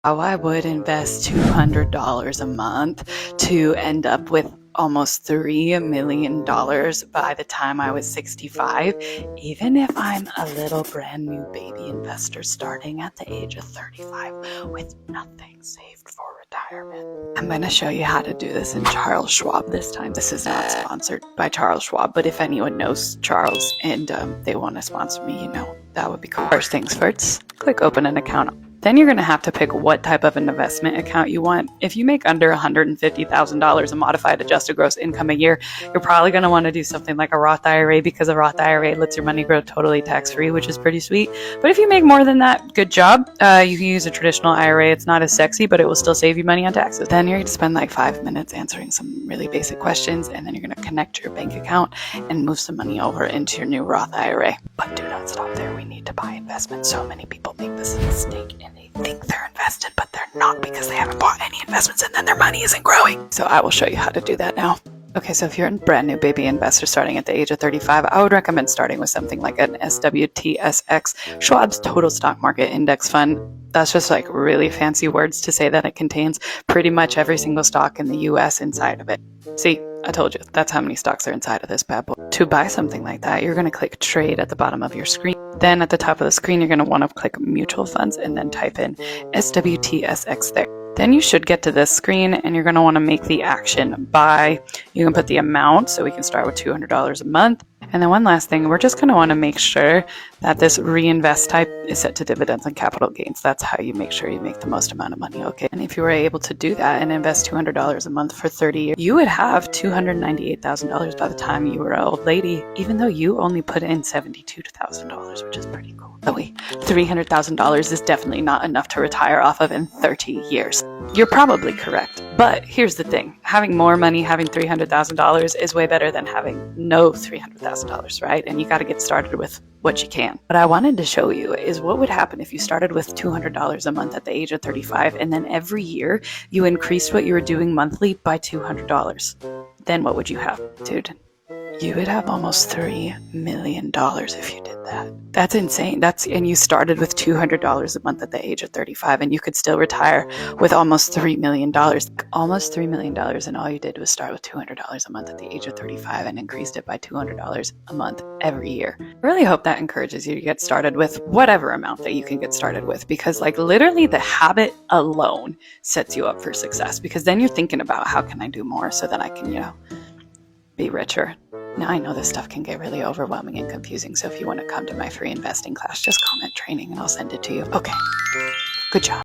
How I would invest $200 a month to end up with almost $3 million by the time I was 65, even if I'm a little brand new baby investor starting at the age of 35 with nothing saved for retirement. I'm going to show you how to do this in Charles Schwab this time. This is not sponsored by Charles Schwab, but if anyone knows Charles and they want to sponsor me, that would be cool. First things first, click open an account. Then you're going to have to pick what type of an investment account you want. If you make under $150,000 in modified adjusted gross income a year, you're probably going to want to do something like a Roth IRA, because a Roth IRA lets your money grow totally tax-free, which is pretty sweet. But if you make more than that, good job. You can use a traditional IRA. It's not as sexy, but it will still save you money on taxes. Then you're going to spend like 5 minutes answering some really basic questions, and then you're going to connect your bank account and move some money over into your new Roth IRA. But do not stop there. We need to buy investments. So many people make this mistake and they think they're invested, but they're not, because they haven't bought any investments and then their money isn't growing. So I will show you how to do that now. Okay, so if you're a brand new baby investor starting at the age of 35, I would recommend starting with something like an SWTSX, Schwab's Total Stock Market Index Fund. That's just like really fancy words to say that it contains pretty much every single stock in the US inside of it. See, I told you, that's how many stocks are inside of this bad boy. To buy something like that, you're going to click trade at the bottom of your screen. Then at the top of the screen, you're going to want to click mutual funds and then type in SWTSX there. Then you should get to this screen and you're going to want to make the action buy. You can put the amount, so we can start with $200 a month. And then one last thing, we're just going to want to make sure that this reinvest type is set to dividends and capital gains. That's how you make sure you make the most amount of money, okay? And if you were able to do that and invest $200 a month for 30 years, you would have $298,000 by the time you were an old lady, even though you only put in $72,000, which is pretty cool. So wait, $300,000 is definitely not enough to retire off of in 30 years. You're probably correct. But here's the thing, having more money, having $300,000 is way better than having no $300,000, right? And you got to get started with what you can. What I wanted to show you is what would happen if you started with $200 a month at the age of 35, and then every year you increased what you were doing monthly by $200. Then what would you have, dude? You would have almost $3 million if you did that. That's insane. And you started with $200 a month at the age of 35, and you could still retire with almost $3 million. Almost $3 million, and all you did was start with $200 a month at the age of 35 and increased it by $200 a month every year. I really hope that encourages you to get started with whatever amount that you can get started with, because like literally the habit alone sets you up for success, because then you're thinking about how can I do more so that I can, be richer. Now, I know this stuff can get really overwhelming and confusing, so if you want to come to my free investing class, just comment training and I'll send it to you. Okay, good job.